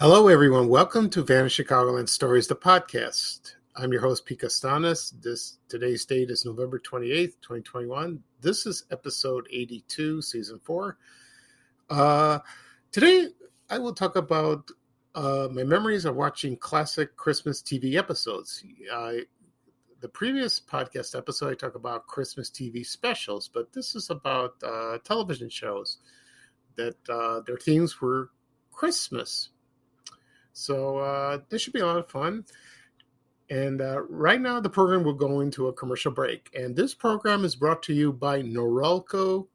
Hello, everyone. Welcome to Vanished Chicagoland Stories, the podcast. I'm your host, Pete Costanis. Today's date is November 28th, 2021. This is episode 82, season 4. Today, I will talk about my memories of watching classic Christmas TV episodes. The previous podcast episode, I talked about Christmas TV specials, but this is about television shows that their themes were Christmas. So this should be a lot of fun. And right now, the program will go into a commercial break. And this program is brought to you by Norelco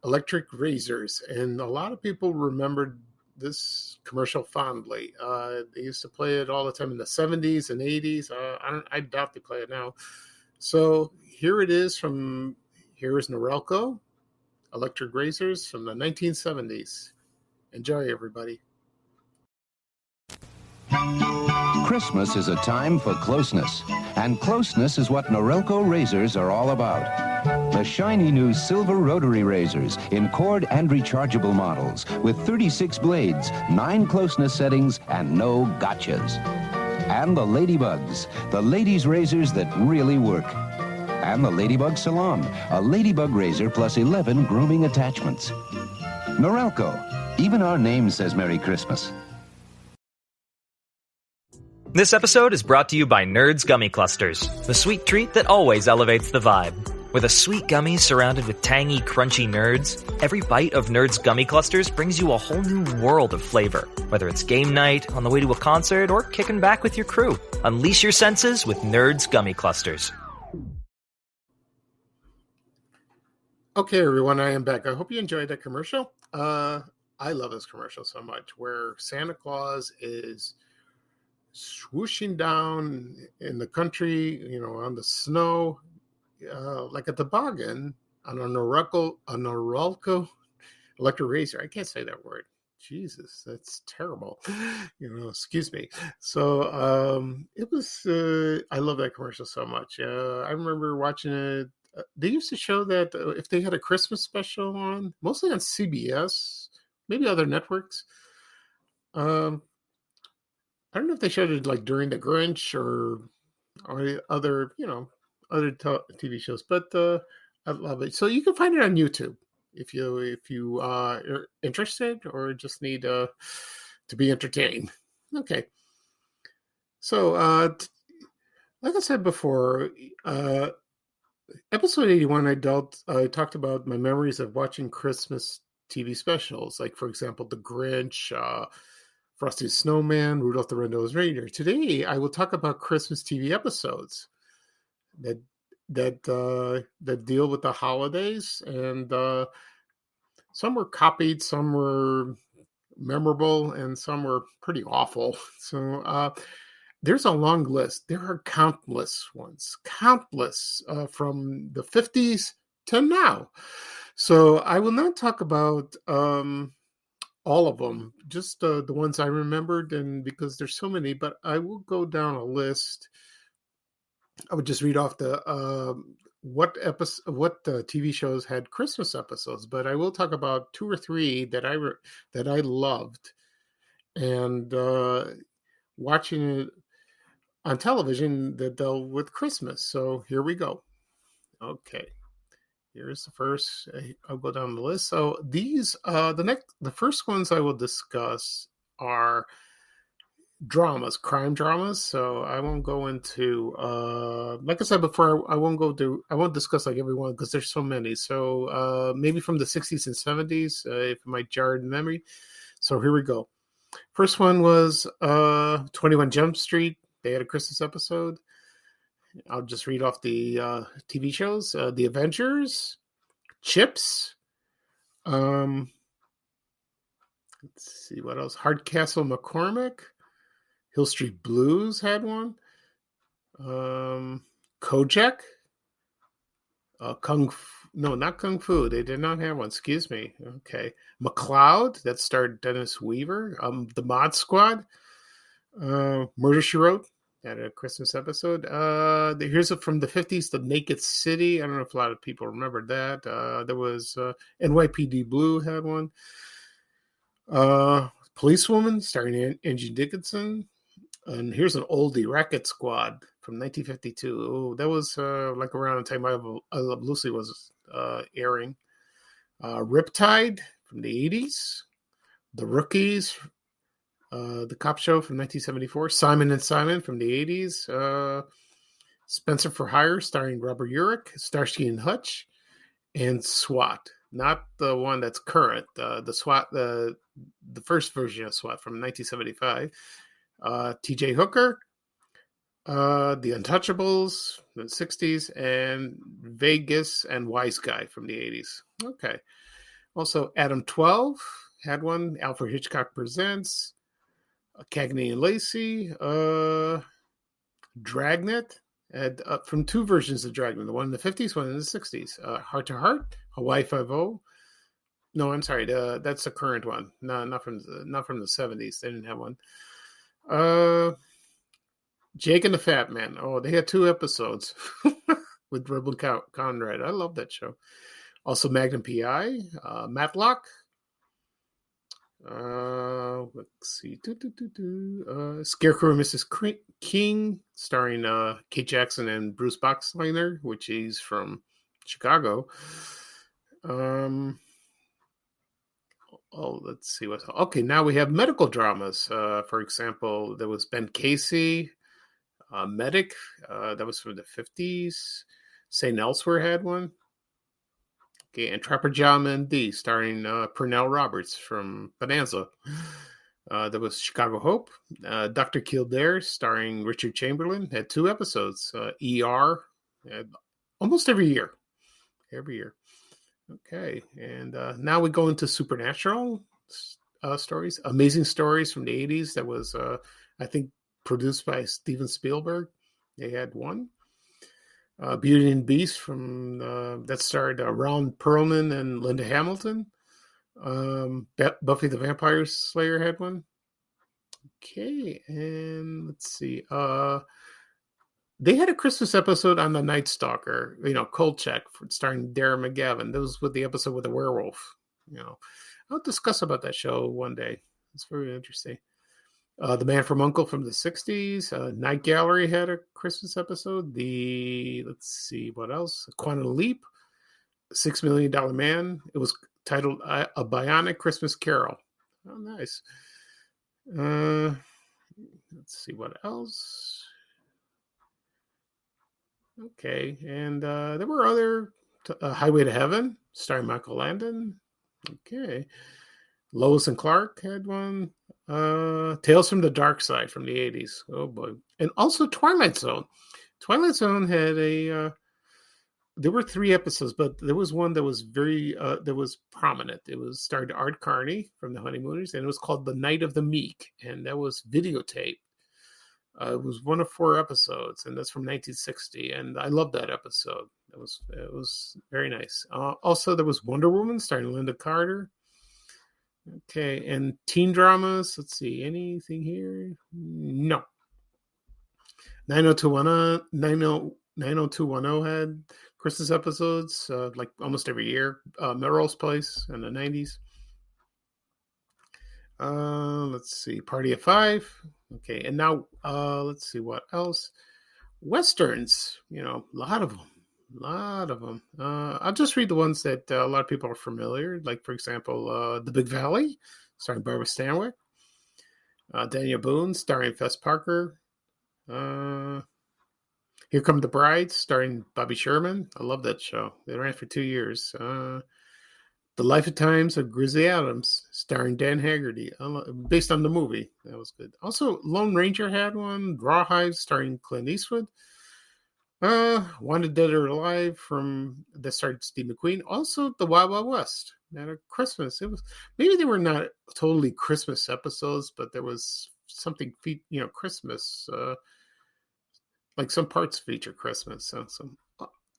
Electric Razors. And a lot of people remember this commercial fondly. They used to play it all the time in the 70s and 80s. I doubt they play it now. So here it is here is Norelco Electric Razors from the 1970s. Enjoy, everybody. Christmas is a time for closeness, and closeness is what Norelco razors are all about. The shiny new silver rotary razors in cord and rechargeable models with 36 blades, 9 closeness settings, and no gotchas. And the Ladybugs, the ladies' razors that really work. And the Ladybug Salon, a ladybug razor plus 11 grooming attachments. Norelco, even our name says Merry Christmas. This episode is brought to you by Nerds Gummy Clusters, the sweet treat that always elevates the vibe. With a sweet gummy surrounded with tangy, crunchy nerds, every bite of Nerds Gummy Clusters brings you a whole new world of flavor. Whether it's game night, on the way to a concert, or kicking back with your crew, unleash your senses with Nerds Gummy Clusters. Okay, everyone, I am back. I hope you enjoyed that commercial. I love this commercial so much, where Santa Claus is swooshing down in the country, on the snow, like a toboggan on a Norelco electric razor. I can't say that word. Jesus, that's terrible. Excuse me. So it was, I love that commercial so much. I remember watching it. They used to show that if they had a Christmas special on, mostly on CBS, maybe other networks. I don't know if they showed it like during the Grinch or other, other TV shows, but I love it. So you can find it on YouTube if you are interested or just need to be entertained. Okay. So like I said before, episode 81, I talked about my memories of watching Christmas TV specials, like for example, The Grinch, Frosty the Snowman, Rudolph the Red-Nosed Reindeer. Today, I will talk about Christmas TV episodes that deal with the holidays, and some were copied, some were memorable, and some were pretty awful. So there's a long list. There are countless ones, from the 50s to now. So I will not talk about all of them, just the ones I remembered, and because there's so many, but I will go down a list. I would just read off the what TV shows had Christmas episodes, but I will talk about 2 or 3 that I loved, and watching it on television that dealt with Christmas. So here we go. Okay. Here's the first. I'll go down the list. So these, the first ones I will discuss are crime dramas. So I won't go into, like I said before, I won't discuss like every one because there's so many. So maybe from the 60s and 70s, if it might jar in memory. So here we go. First one was 21 Jump Street. They had a Christmas episode. I'll just read off the TV shows. The Avengers, Chips. Let's see what else. Hardcastle McCormick. Hill Street Blues had one. Kojak. Not Kung Fu. They did not have one. Excuse me. Okay. McCloud. That starred Dennis Weaver. The Mod Squad. Murder, She Wrote. Had a Christmas episode. Here's from the 50s, The Naked City. I don't know if a lot of people remember that. There was NYPD Blue had one. Policewoman, starring Angie Dickinson. And here's an oldie, Racket Squad from 1952. Oh, that was like around the time I Love Lucy was airing. Riptide from the 80s. The Rookies, the cop show from 1974. Simon and Simon from the 80s. Spencer for Hire, starring Robert Urich. Starsky and Hutch. And SWAT. Not the one that's current. The SWAT, the first version of SWAT from 1975. T.J. Hooker, The Untouchables from the 60s, and Vegas and Wise Guy from the 80s. Okay. Also, Adam 12 had one. Alfred Hitchcock Presents. Cagney and Lacey. Dragnet. Had, from two versions of Dragnet. The one in the 50s, one in the 60s. Heart to Heart. Hawaii Five-0. No, I'm sorry. That's the current one. No, not from the 70s. They didn't have one. Jake and the Fat Man. Oh, they had 2 episodes with Rebel Conrad. I love that show. Also, Magnum PI, Matlock. Let's see. Scarecrow and Mrs. King, starring Kate Jackson and Bruce Boxleitner, which is from Chicago. Let's see what's okay. Now we have medical dramas. For example, there was Ben Casey, Medic. That was from the 50s. St. Elsewhere had one. Okay, and Trapper John M.D., starring Pernell Roberts from Bonanza. There was Chicago Hope. Dr. Kildare, starring Richard Chamberlain, had 2 episodes. ER, almost every year. Okay, and now we go into supernatural stories. Amazing Stories from the 80s. That was, I think, produced by Steven Spielberg. They had one. Beauty and Beast from that starred Ron Perlman and Linda Hamilton. Buffy the Vampire Slayer had one. Okay, and let's see. They had a Christmas episode on The Night Stalker, Kolchak, starring Darren McGavin. That was with the episode with the werewolf. I'll discuss about that show one day. It's very interesting. The Man from U.N.C.L.E. from the 60s. Night Gallery had a Christmas episode. Let's see, what else? Quantum Leap. $6 Million Man. It was titled A Bionic Christmas Carol. Oh, nice. Let's see, what else? Okay, and there were other Highway to Heaven, starring Michael Landon. Okay. Lois and Clark had one. Tales from the Dark Side from the 80s. Oh boy. And also Twilight Zone. Twilight Zone had there were 3 episodes, but there was one that was that was prominent. It was starred Art Carney from the Honeymooners, and it was called The Night of the Meek, and that was videotaped. It was one of 4 episodes, and that's from 1960, and I loved that episode. It was very nice. Also, there was Wonder Woman starring Linda Carter. Okay, and teen dramas. Let's see, anything here? No. 90210 had Christmas episodes, like almost every year. Melrose Place in the 90s. Let's see, Party of 5. Okay, and now let's see what else. Westerns, a lot of them. I'll just read the ones that a lot of people are familiar. Like, for example, The Big Valley, starring Barbara Stanwyck. Daniel Boone, starring Fess Parker. Here Come the Brides, starring Bobby Sherman. I love that show. They ran for 2 years. The Life of Times of Grizzly Adams, starring Dan Haggerty, based on the movie. That was good. Also, Lone Ranger had one. Rawhide, starring Clint Eastwood. Wanted Dead or Alive that starred Steve McQueen. Also, The Wild Wild West. At a Christmas. It was, maybe they were not totally Christmas episodes, but there was something, Christmas. Like some parts feature Christmas. So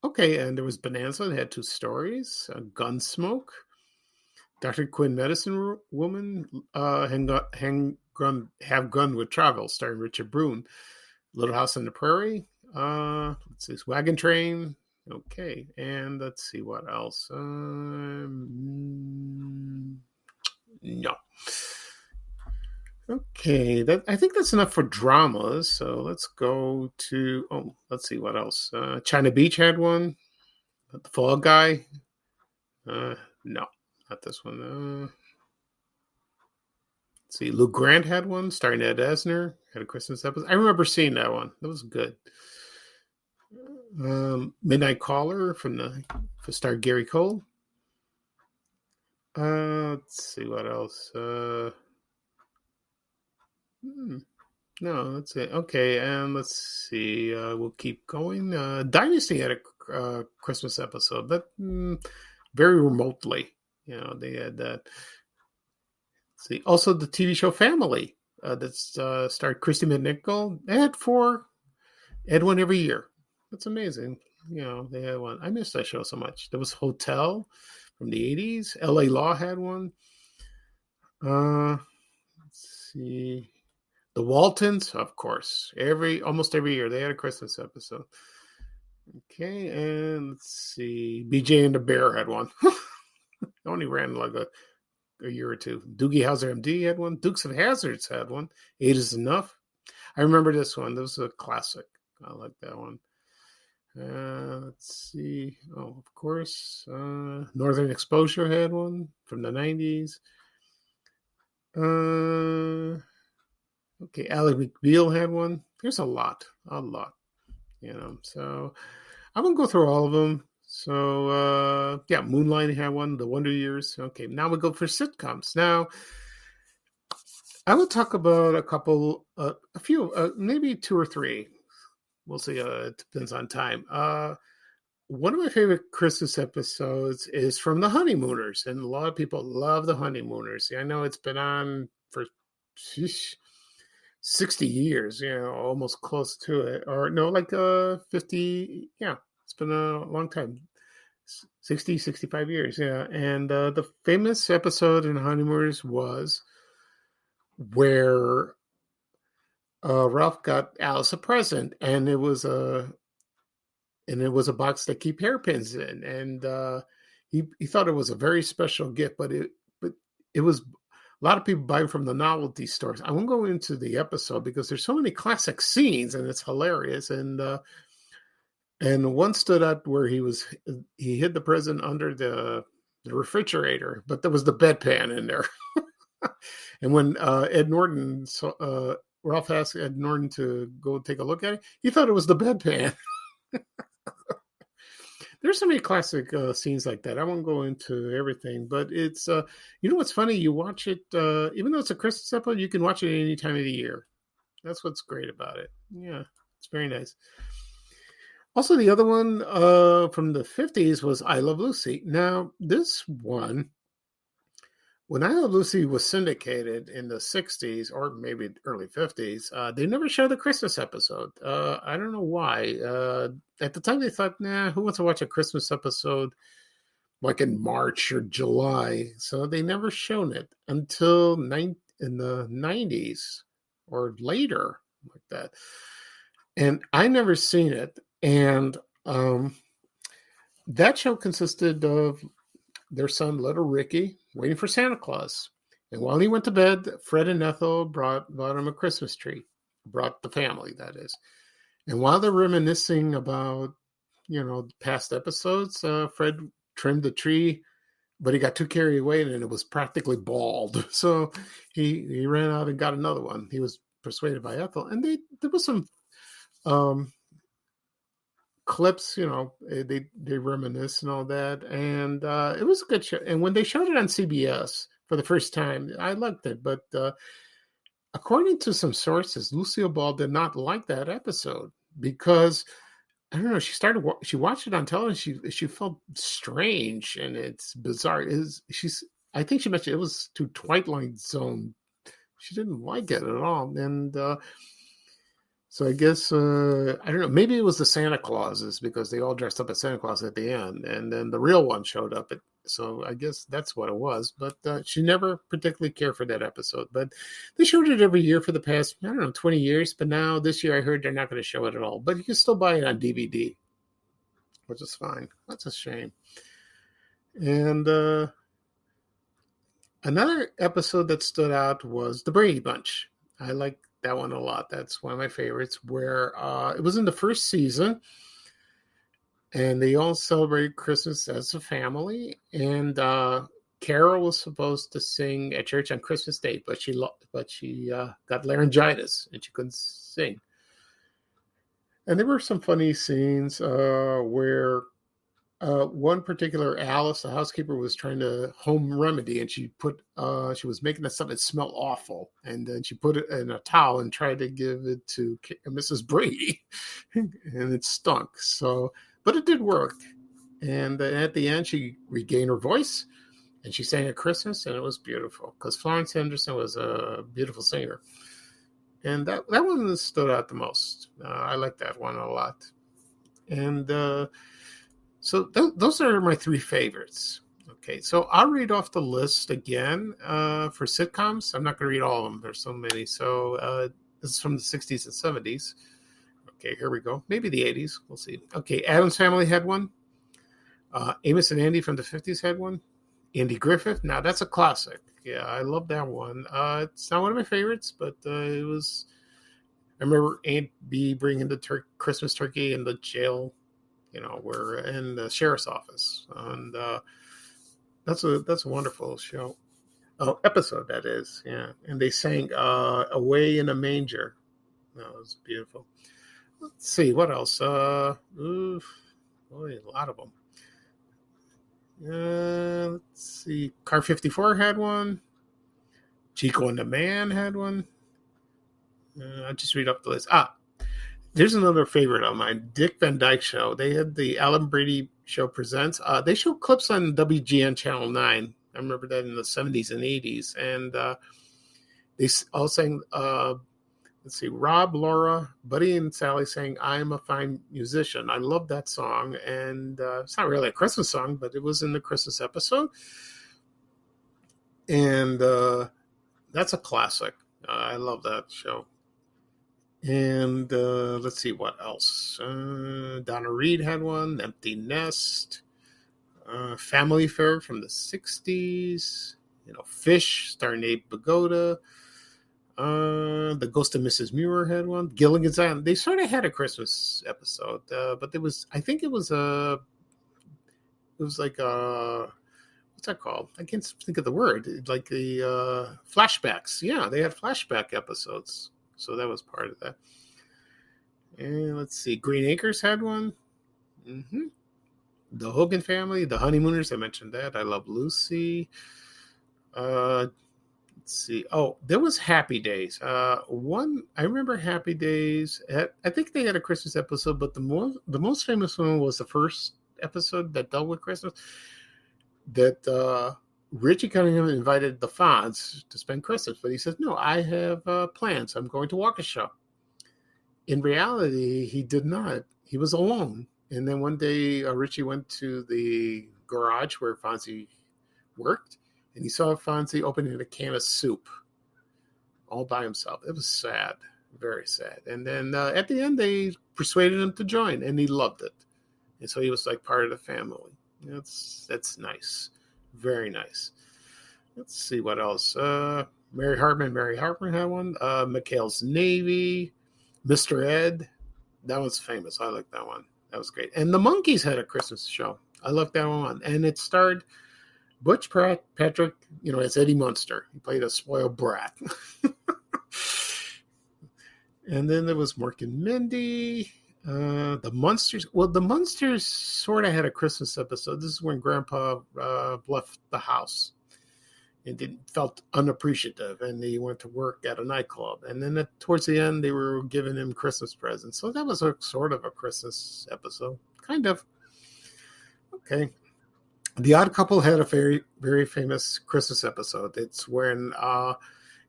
okay, and there was Bonanza. It had 2 stories. Gunsmoke. Dr. Quinn Medicine Woman. Have Gun with Travel, starring Richard Brune. Little House on the Prairie. Let's see, Wagon Train. Okay, and let's see what else. No. Okay, that I think that's enough for dramas. So let's go to let's see what else. China Beach had one. The Fall Guy. No, not this one. Let's see, Lou Grant had one, starring Ed Asner. Had a Christmas episode. I remember seeing that one. That was good. Midnight Caller for star Gary Cole. Let's see what else. No, that's it. Okay, and let's see. We'll keep going. Dynasty had a Christmas episode, but very remotely. They had that. Let's see, also the TV show Family that's starred Christy McNichol. They had one every year. That's amazing. They had one. I miss that show so much. There was Hotel from the 80s. LA Law had one. Let's see. The Waltons, of course. Almost every year they had a Christmas episode. Okay, and let's see. BJ and the Bear had one. Only ran like a year or two. Doogie Howser MD had one. Dukes of Hazzards had one. 8 is Enough. I remember this one. This was a classic. I like that one. Let's see. Oh, of course. Northern Exposure had one from the 90s. Okay, Ally McBeal had one. There's a lot. So I'm going to go through all of them. So, Moonlight had one, The Wonder Years. Okay, now we go for sitcoms. Now, I will talk about a few, maybe 2 or 3. We'll see. It depends on time. One of my favorite Christmas episodes is from The Honeymooners, and a lot of people love The Honeymooners. I know it's been on for 60 years, almost close to it. Or no, like 50. Yeah, it's been a long time. 60, 65 years. Yeah. And the famous episode in Honeymooners was where Ralph got Alice a present, and it was a box to keep hairpins in, and he thought it was a very special gift, but it was a lot of people buy from the novelty stores. I won't go into the episode because there's so many classic scenes, and it's hilarious. And one stood out where he hid the present under the refrigerator, but there was the bedpan in there. And when Ralph asked Ed Norton to go take a look at it, he thought it was the bedpan. There's so many classic scenes like that. I won't go into everything, but it's what's funny? You watch it, even though it's a Christmas episode, you can watch it any time of the year. That's what's great about it. Yeah, it's very nice. Also, the other one from the 50s was I Love Lucy. Now, this one, when I Love Lucy was syndicated in the 60s or maybe early 50s, they never showed the Christmas episode. I don't know why. At the time, they thought, who wants to watch a Christmas episode like in March or July? So they never shown it until in the 90s or later, like that. And I never seen it. And that show consisted of their son, little Ricky, waiting for Santa Claus. And while he went to bed, Fred and Ethel brought him a Christmas tree. Brought the family, that is. And while they're reminiscing about, past episodes, Fred trimmed the tree, but he got too carried away and it was practically bald. So he ran out and got another one. He was persuaded by Ethel. And there was some clips, they reminisce and all that, and it was a good show. And when they showed it on CBS for the first time, I liked it, but according to some sources, Lucille Ball did not like that episode because I don't know, she watched it on television, she felt strange and it's bizarre. I think she mentioned it was too Twilight Zone. She didn't like it at all. And so I guess, I don't know, maybe it was the Santa Clauses because they all dressed up as Santa Claus at the end. And then the real one showed up. So I guess that's what it was. But she never particularly cared for that episode. But they showed it every year for the past, 20 years. But now this year I heard they're not going to show it at all. But you can still buy it on DVD, which is fine. That's a shame. And Another episode that stood out was The Brady Bunch. I like that one a lot. That's one of my favorites, where it was in the first season, and they all celebrated Christmas as a family. And Carol was supposed to sing at church on Christmas Day, but she got laryngitis and she couldn't sing. And there were some funny scenes where one particular Alice, the housekeeper, was trying to home remedy, and she was making something smell awful, and then she put it in a towel and tried to give it to Mrs. Brady, and it stunk. So, but it did work, and at the end, she regained her voice, and she sang at Christmas, and it was beautiful because Florence Henderson was a beautiful singer, and that one stood out the most. I like that one a lot, and. So those are my three favorites. Okay, so I'll read off the list again for sitcoms. I'm not going to read all of them. There's so many. So this is from the 60s and 70s. Okay, here we go. Maybe the 80s. We'll see. Okay, Addams Family had one. Amos and Andy from the 50s had one. Andy Griffith. Now, that's a classic. Yeah, I love that one. It's not one of my favorites, but it was... I remember Aunt B bringing the Christmas turkey in the jail. We're in the sheriff's office, and that's a wonderful show, episode that is, yeah. And they sang "Away in a Manger." That was beautiful. Let's see what else. Boy, a lot of them. Let's see. Car 54 had one. Chico and the Man had one. I'll just read up the list. There's another favorite of mine, Dick Van Dyke Show. They had the Alan Brady Show Presents. They show clips on WGN Channel 9. I remember that in the 70s and 80s. And they all sang, Rob, Laura, Buddy, and Sally sang I'm a Fine Musician. I love that song. And it's not really a Christmas song, but it was in the Christmas episode. And that's a classic. I love that show. And let's see what else. Donna Reed had one. Empty Nest. Family Fair from the 60s. Fish, starring Abe Vigoda. The Ghost of Mrs. Muir had one. Gilligan's Island. They sort of had a Christmas episode, but it was like what's that called? I can't think of the word. Like the flashbacks. Yeah, they had flashback episodes. So that was part of that. And let's see. Green Acres had one. Mm-hmm. The Hogan Family. The Honeymooners. I mentioned that. I Love Lucy. Let's see. Oh, there was Happy Days. I remember Happy Days. I think they had a Christmas episode, but the most famous one was the first episode that dealt with Christmas. That Richie Cunningham invited the Fonz to spend Christmas, but he says, no, I have plans. I'm going to Waukesha. In reality, he did not. He was alone. And then one day, Richie went to the garage where Fonzie worked, and he saw Fonzie opening a can of soup all by himself. It was sad, very sad. And then at the end, they persuaded him to join, and he loved it. And so he was like part of the family. That's nice. Very nice. Let's see what else. Mary Hartman had one. McHale's Navy. Mr. Ed. That was famous. I like that one. That was great. And the Monkees had a Christmas show. I loved that one. And it starred Butch Patrick, as Eddie Munster. He played a spoiled brat. And then there was Mork and Mindy. The Munsters. Well, the Munsters sort of had a Christmas episode. This is when Grandpa left the house and felt unappreciative, and he went to work at a nightclub. And then towards the end, they were giving him Christmas presents. So that was a sort of a Christmas episode, kind of. Okay. The Odd Couple had a very, very famous Christmas episode. It's when it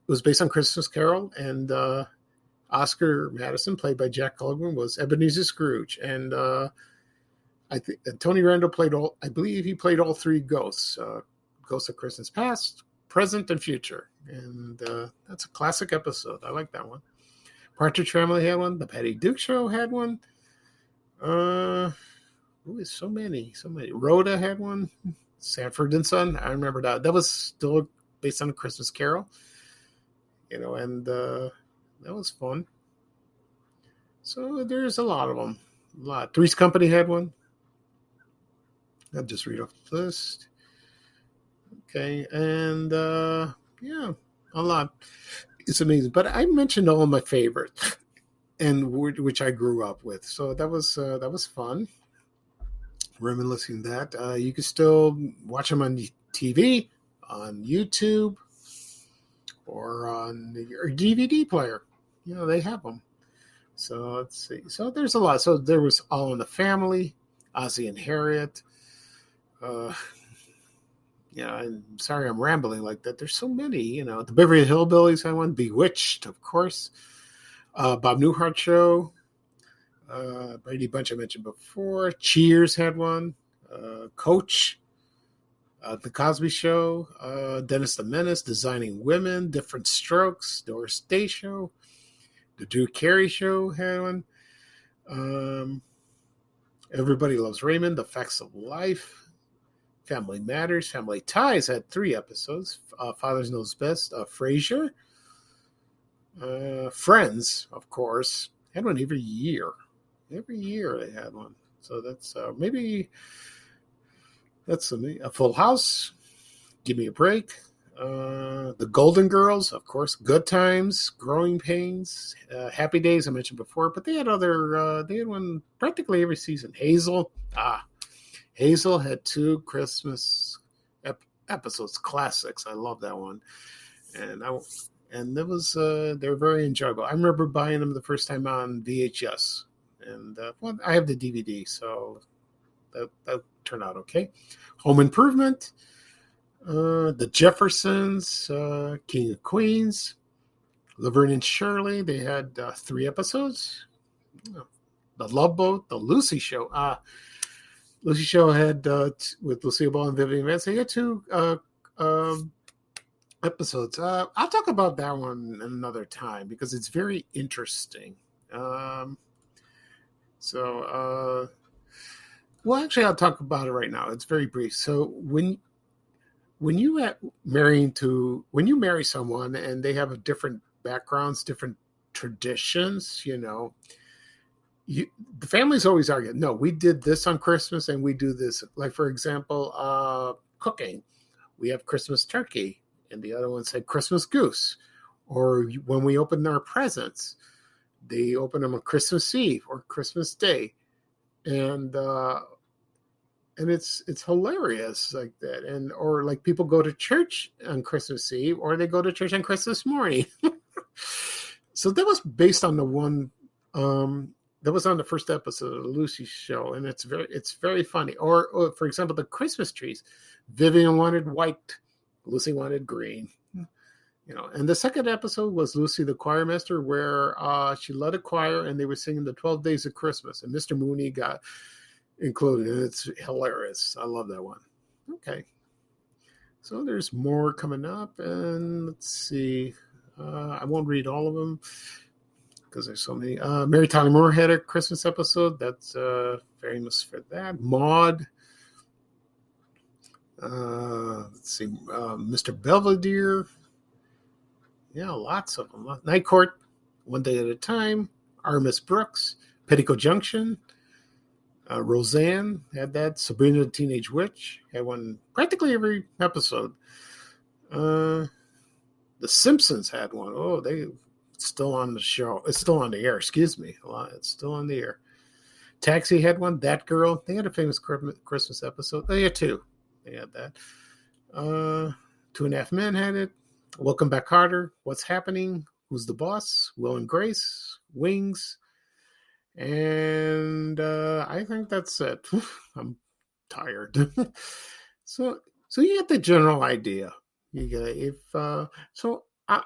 was based on Christmas Carol, and Oscar Madison, played by Jack Klugman, was Ebenezer Scrooge, and I think Tony Randall I believe he played all three ghosts: Ghosts of Christmas Past, Present, and Future. And that's a classic episode. I like that one. Partridge Family had one. The Patty Duke Show had one. So many. Rhoda had one. Sanford and Son. I remember that. That was still based on A Christmas Carol. And that was fun. So there's a lot of them. A lot. Three's Company had one. I'll just read off the list. Okay, and yeah, a lot. It's amazing. But I mentioned all of my favorites, and which I grew up with. So that was fun. Reminiscing that. You can still watch them on TV, on YouTube, or on your DVD player. They have them. So let's see. So there's a lot. So there was All in the Family, Ozzie and Harriet. I'm sorry I'm rambling like that. There's so many. The Beverly Hillbillies had one. Bewitched, of course. Bob Newhart Show. Brady Bunch I mentioned before. Cheers had one. Coach. The Cosby Show. Dennis the Menace. Designing Women. Different Strokes. Doris Day Show. The Drew Carey Show had one. Everybody Loves Raymond. The Facts of Life. Family Matters. Family Ties had 3 episodes. Father Knows Best. Frasier. Friends, of course, had one every year. Every year they had one. So that's maybe that's a Full House. Give Me a Break. The Golden Girls, of course. Good Times. Growing Pains. Happy Days I mentioned before, but they had one practically every season. Hazel. Hazel had 2 Christmas episodes, classics. I love that one, and it was they were very enjoyable. I remember buying them the first time on VHS, and I have the DVD, so that turned out okay. Home Improvement, The Jeffersons, King of Queens, Laverne and Shirley. They had 3 episodes. The Love Boat, The Lucy Show. Lucy Show had with Lucille Ball and Vivian Vance. They had 2 episodes. I'll talk about that one another time because it's very interesting. Well, actually, I'll talk about it right now. It's very brief. So when you marry someone and they have a different backgrounds, different traditions, the families always argue, no, we did this on Christmas and we do this. Like, for example, cooking. We have Christmas turkey and the other one said Christmas goose. Or when we open our presents, they open them on Christmas Eve or Christmas Day. And it's hilarious like that. Or like people go to church on Christmas Eve or they go to church on Christmas morning. So that was based on the one that was on the first episode of the Lucy Show, and it's very funny. Or for example, the Christmas trees. Vivian wanted white, Lucy wanted green. And the second episode was Lucy the Choir Master, where she led a choir and they were singing the 12 Days of Christmas, and Mr. Mooney got included, and it's hilarious. I love that one. Okay, so there's more coming up, and let's see. I won't read all of them because there's so many. Mary Tyler Moore had a Christmas episode. That's famous for that. Maude. Let's see. Mr. Belvedere. Yeah, lots of them. Night Court, One Day at a Time. Miss Brooks. Petticoat Junction. Roseanne had that. Sabrina the Teenage Witch had one practically every episode. The Simpsons had one. Oh, it's still on the show. It's still on the air. Excuse me. It's still on the air. Taxi had one. That Girl. They had a famous Christmas episode. They had 2. They had that. 2.5 Men had it. Welcome Back, Carter. What's Happening? Who's the Boss? Will and Grace. Wings. And I think that's it. I'm tired. So you get the general idea.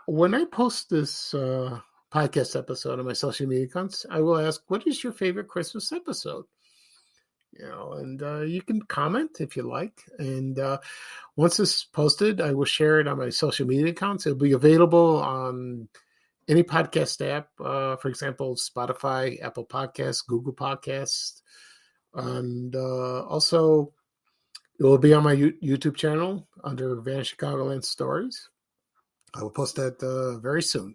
When I post this podcast episode on my social media accounts, I will ask, what is your favorite Christmas episode? And you can comment if you like. And once this is posted, I will share it on my social media accounts. It'll be available on any podcast app, for example, Spotify, Apple Podcasts, Google Podcasts, and also It will be on my YouTube channel under Van Chicagoland Stories. I will post that very soon,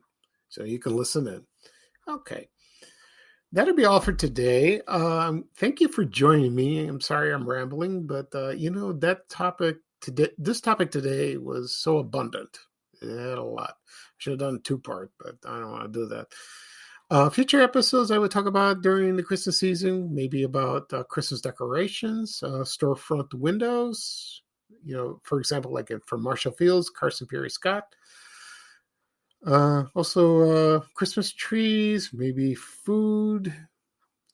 so you can listen in. Okay. That'll be all for today. Thank you for joining me. I'm sorry I'm rambling, but this topic today was so abundant. It had a lot. I should have done a two-part, but I don't want to do that. Future episodes I would talk about during the Christmas season, maybe about Christmas decorations, storefront windows. For example, like from Marshall Fields, Carson Perry Scott. Also, Christmas trees, maybe food.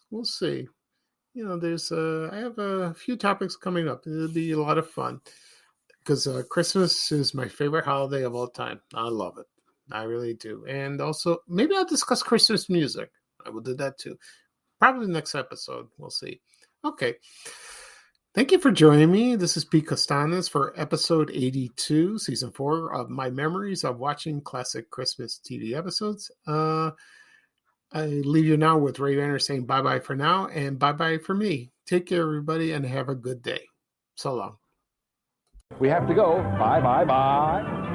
We'll see. There's I have a few topics coming up. It'll be a lot of fun because Christmas is my favorite holiday of all time. I love it. I really do. And also, maybe I'll discuss Christmas music. I will do that too. Probably next episode. We'll see. Okay. Thank you for joining me. This is Pete Costanas for episode 82, season 4 of my memories of watching classic Christmas TV episodes. I leave you now with Ray Banner saying bye-bye for now and bye-bye for me. Take care, everybody, and have a good day. So long. We have to go. Bye, bye, bye.